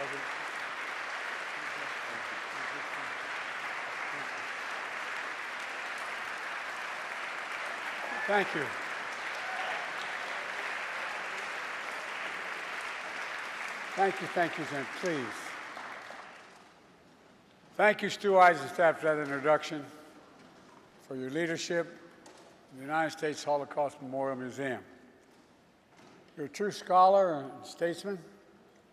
President. Thank you. Thank you, Jen. Please. Thank you, Stu Eisenstadt, for that introduction, for your leadership in the United States Holocaust Memorial Museum. You're a true scholar and statesman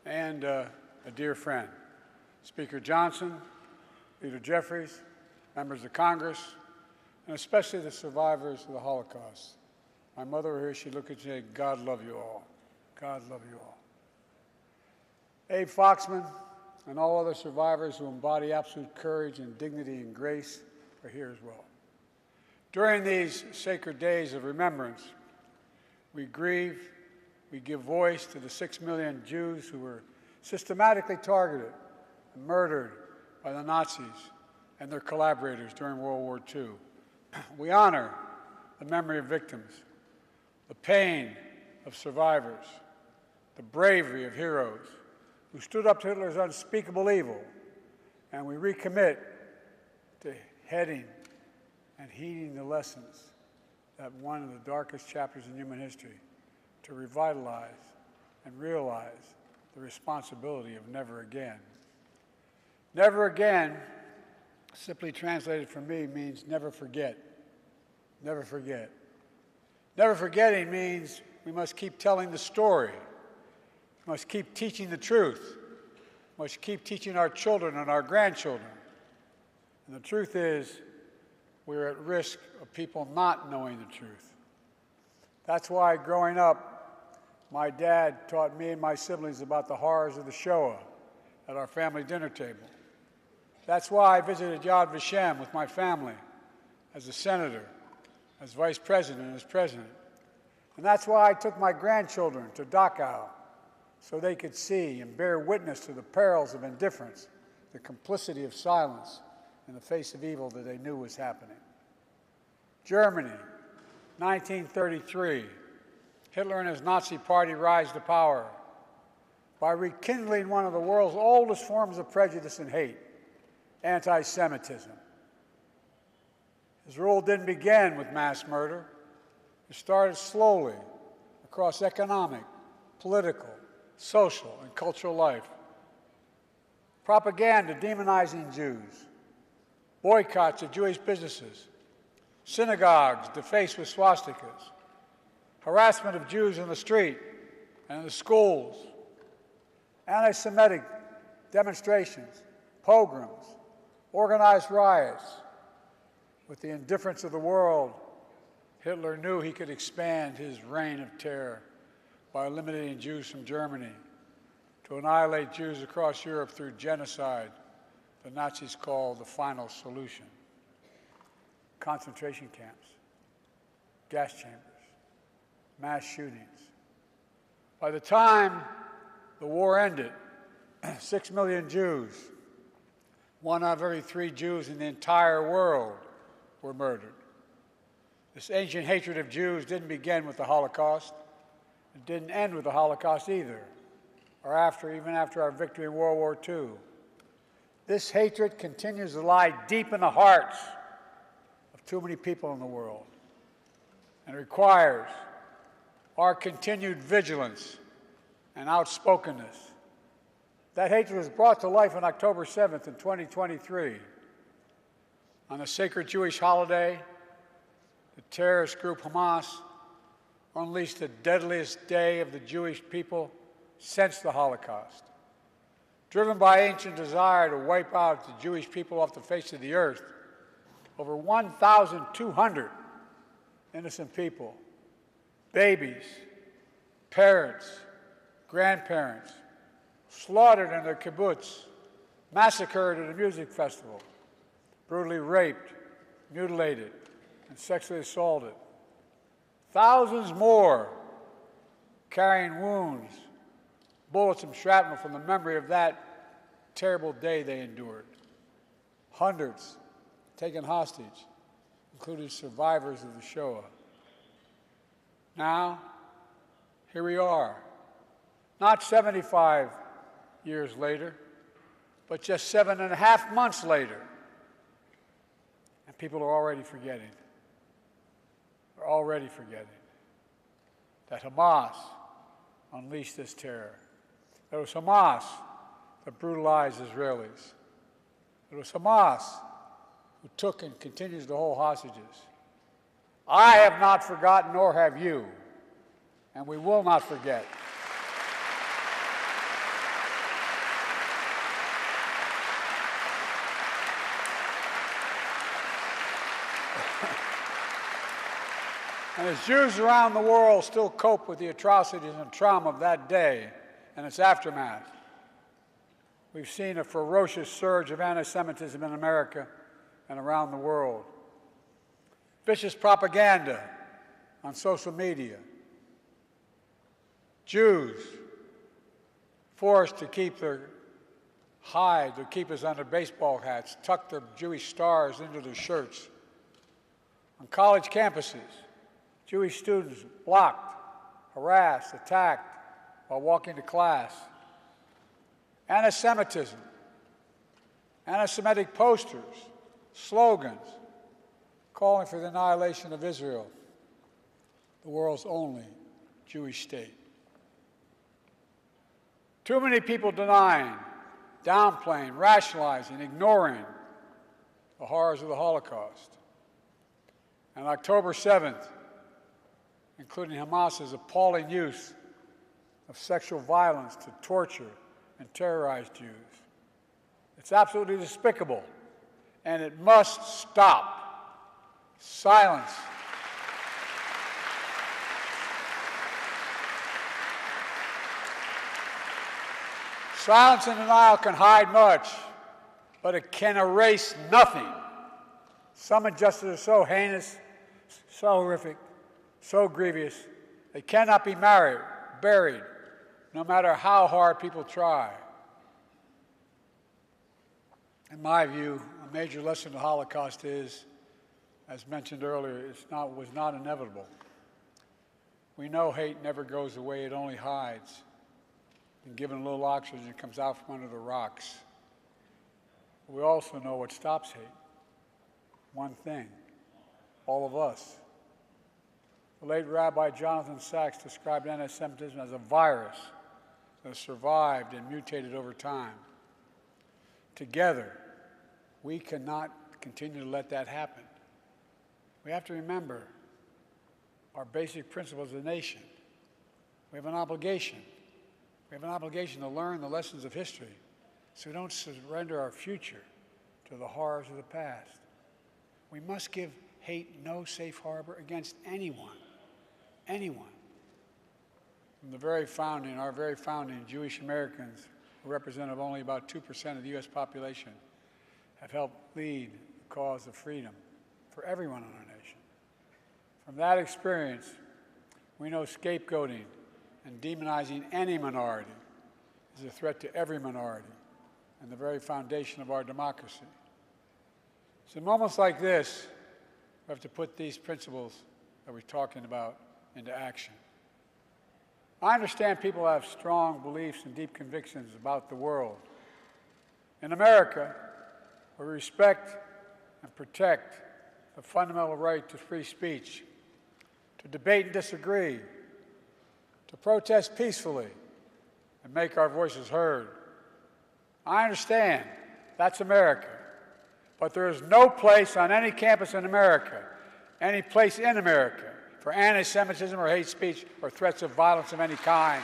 and a dear friend. Speaker Johnson, Leader Jeffries, members of Congress, and especially the survivors of the Holocaust. My mother were here, she'd look at you and say, God love you all. God love you all. Abe Foxman and all other survivors who embody absolute courage and dignity and grace are here as well. During these sacred days of remembrance, we grieve, we give voice to the 6 million Jews who were systematically targeted and murdered by the Nazis and their collaborators during World War II. We honor the memory of victims, the pain of survivors, the bravery of heroes who stood up to Hitler's unspeakable evil, and we recommit to heading and heeding the lessons that one of the darkest chapters in human history, to revitalize and realize the responsibility of never again. Never again, simply translated for me, means never forget. Never forget. Never forgetting means we must keep telling the story. We must keep teaching the truth. We must keep teaching our children and our grandchildren. And the truth is, we're at risk of people not knowing the truth. That's why growing up, my dad taught me and my siblings about the horrors of the Shoah at our family dinner table. That's why I visited Yad Vashem with my family as a senator, as vice president, and as president. And that's why I took my grandchildren to Dachau, so they could see and bear witness to the perils of indifference, the complicity of silence in the face of evil that they knew was happening. Germany, 1933. Hitler and his Nazi party rise to power by rekindling one of the world's oldest forms of prejudice and hate, antisemitism. His rule didn't begin with mass murder. It started slowly across economic, political, social, and cultural life. Propaganda demonizing Jews, boycotts of Jewish businesses, synagogues defaced with swastikas, harassment of Jews in the street and in the schools, anti-Semitic demonstrations, pogroms, organized riots. With the indifference of the world, Hitler knew he could expand his reign of terror by eliminating Jews from Germany, to annihilate Jews across Europe through genocide the Nazis called the final solution. Concentration camps, gas chambers, mass shootings. By the time the war ended, 6 million Jews, 1 out of every 3 Jews in the entire world, were murdered. This ancient hatred of Jews didn't begin with the Holocaust. It didn't end with the Holocaust either, or even after our victory in World War II. This hatred continues to lie deep in the hearts of too many people in the world, and it requires our continued vigilance and outspokenness. That hatred was brought to life on October 7th in 2023. On the sacred Jewish holiday, the terrorist group Hamas unleashed the deadliest day of the Jewish people since the Holocaust. Driven by ancient desire to wipe out the Jewish people off the face of the earth, over 1,200 innocent people, babies, parents, grandparents, slaughtered in their kibbutz, massacred at a music festival, brutally raped, mutilated, and sexually assaulted. Thousands more carrying wounds, bullets and shrapnel from the memory of that terrible day they endured. Hundreds taken hostage, including survivors of the Shoah. Now, here we are, not 75 years later, but just 7.5 months later. And people are already forgetting. They're already forgetting that Hamas unleashed this terror. It was Hamas that brutalized Israelis. It was Hamas who took and continues to hold hostages. I have not forgotten, nor have you, and we will not forget. And as Jews around the world still cope with the atrocities and trauma of that day and its aftermath, we've seen a ferocious surge of antisemitism in America and around the world. Vicious propaganda on social media. Jews forced to keep their hide, their keepers under baseball hats, tuck their Jewish stars into their shirts. On college campuses, Jewish students blocked, harassed, attacked while walking to class. Antisemitism, anti-Semitic posters, slogans calling for the annihilation of Israel, the world's only Jewish state. Too many people denying, downplaying, rationalizing, ignoring the horrors of the Holocaust. And October 7th, including Hamas's appalling use of sexual violence to torture and terrorize Jews. It's absolutely despicable, and it must stop. Silence. Silence and denial can hide much, but it can erase nothing. Some injustices are so heinous, so horrific, so grievous, they cannot be buried, no matter how hard people try. In my view, a major lesson of the Holocaust is, as mentioned earlier, was not inevitable. We know hate never goes away, it only hides. And given a little oxygen, it comes out from under the rocks. We also know what stops hate. One thing, all of us. The late Rabbi Jonathan Sacks described anti-Semitism as a virus that has survived and mutated over time. Together, we cannot continue to let that happen. We have to remember our basic principles as a nation. We have an obligation. We have an obligation to learn the lessons of history so we don't surrender our future to the horrors of the past. We must give hate no safe harbor against anyone. Anyone. From the very founding, our very founding, Jewish Americans, who represent only about 2% of the U.S. population, have helped lead the cause of freedom for everyone in our nation. From that experience, we know scapegoating and demonizing any minority is a threat to every minority and the very foundation of our democracy. So in moments like this, we have to put these principles that we're talking about into action. I understand people have strong beliefs and deep convictions about the world. In America, we respect and protect the fundamental right to free speech, to debate and disagree, to protest peacefully, and make our voices heard. I understand that's America, but there is no place on any campus in America, any place in America, for anti-Semitism or hate speech or threats of violence of any kind.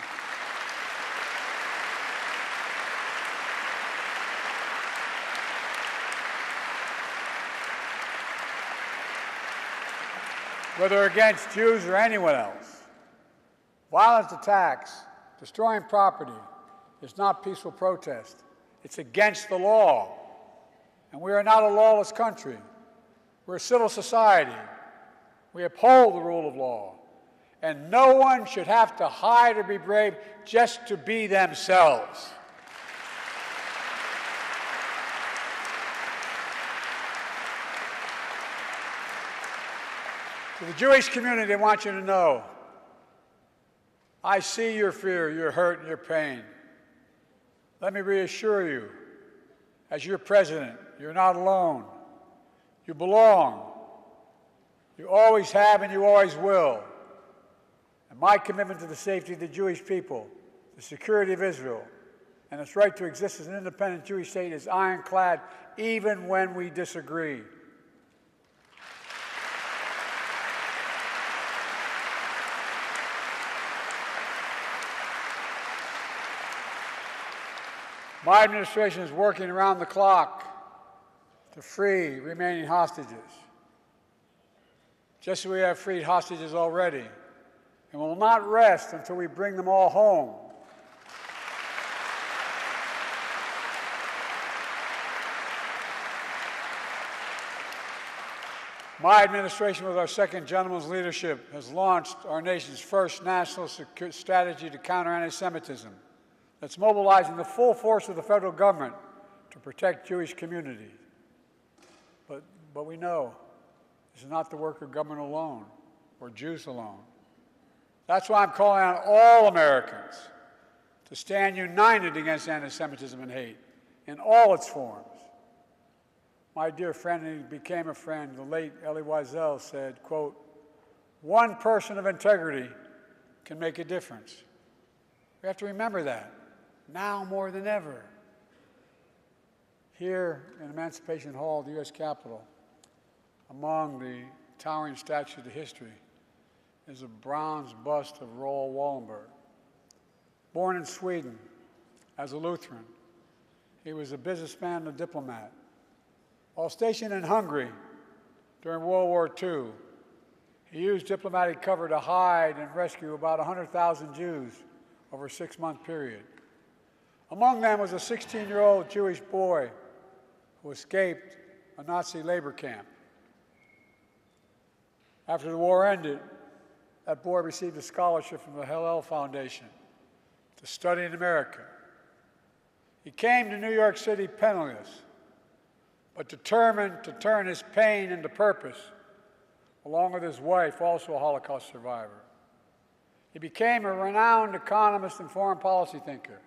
Whether against Jews or anyone else, violent attacks, destroying property is not peaceful protest. It's against the law. And we are not a lawless country. We're a civil society. We uphold the rule of law. And no one should have to hide or be brave just to be themselves. To the Jewish community, I want you to know, I see your fear, your hurt, and your pain. Let me reassure you, as your president, you're not alone. You belong. You always have and you always will. And my commitment to the safety of the Jewish people, the security of Israel, and its right to exist as an independent Jewish state is ironclad, even when we disagree. My administration is working around the clock to free remaining hostages, just as we have freed hostages already, and will not rest until we bring them all home. My administration, with our second gentleman's leadership, has launched our nation's first national strategy to counter antisemitism that's mobilizing the full force of the federal government to protect Jewish communities. But we know this is not the work of government alone or Jews alone. That's why I'm calling on all Americans to stand united against antisemitism and hate in all its forms. My dear friend, and he became a friend, the late Elie Wiesel said, quote, "One person of integrity can make a difference." We have to remember that, now more than ever. Here in Emancipation Hall, the U.S. Capitol, among the towering statues of history, is a bronze bust of Raoul Wallenberg. Born in Sweden as a Lutheran, he was a businessman and a diplomat. While stationed in Hungary during World War II, he used diplomatic cover to hide and rescue about 100,000 Jews over a 6-month period. Among them was a 16-year-old Jewish boy who escaped a Nazi labor camp. After the war ended, that boy received a scholarship from the Hillel Foundation to study in America. He came to New York City penniless, but determined to turn his pain into purpose, along with his wife, also a Holocaust survivor. He became a renowned economist and foreign policy thinker,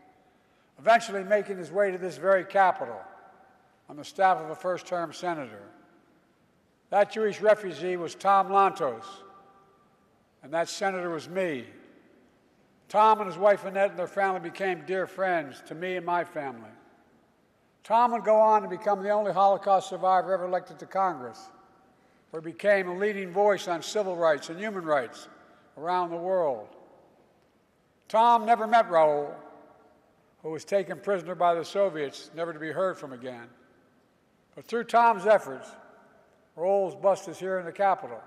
eventually making his way to this very Capitol on the staff of a first-term senator. That Jewish refugee was Tom Lantos, and that senator was me. Tom and his wife Annette and their family became dear friends to me and my family. Tom would go on to become the only Holocaust survivor ever elected to Congress, where he became a leading voice on civil rights and human rights around the world. Tom never met Raoul, who was taken prisoner by the Soviets, never to be heard from again. But through Tom's efforts, Raoul's bust is here in the Capitol.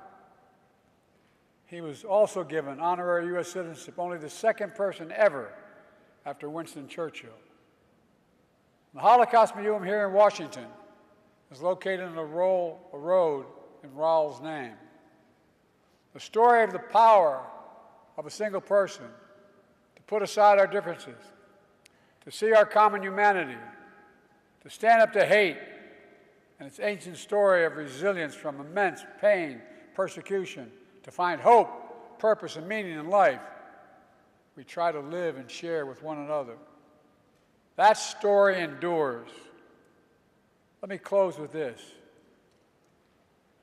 He was also given honorary U.S. citizenship, only the second person ever after Winston Churchill. The Holocaust Museum here in Washington is located on a road in Raoul's name. The story of the power of a single person to put aside our differences, to see our common humanity, to stand up to hate, and its ancient story of resilience from immense pain, persecution, to find hope, purpose, and meaning in life, we try to live and share with one another. That story endures. Let me close with this.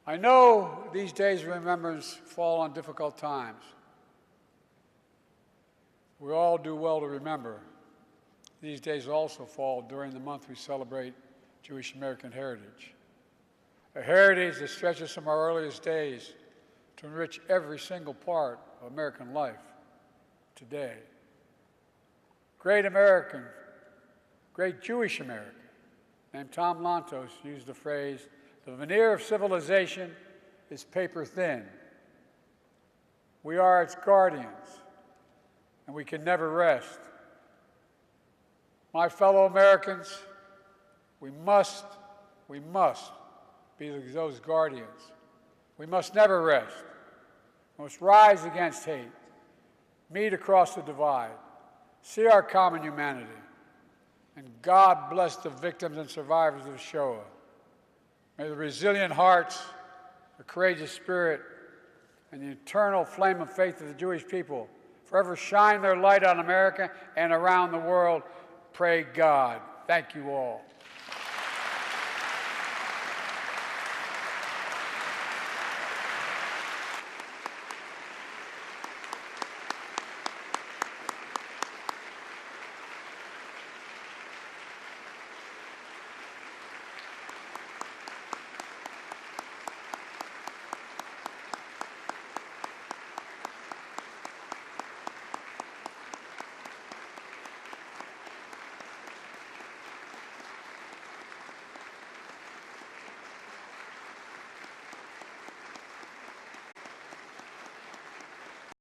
I know these days of remembrance fall on difficult times. We all do well to remember. These days also fall during the month we celebrate Jewish American heritage. A heritage that stretches from our earliest days to enrich every single part of American life today. Great Jewish American named Tom Lantos used the phrase, "The veneer of civilization is paper thin." We are its guardians, and we can never rest. My fellow Americans, we must be those guardians. We must never rest. We must rise against hate, meet across the divide, see our common humanity, and God bless the victims and survivors of Shoah. May the resilient hearts, the courageous spirit, and the eternal flame of faith of the Jewish people forever shine their light on America and around the world. pray God. Thank you all.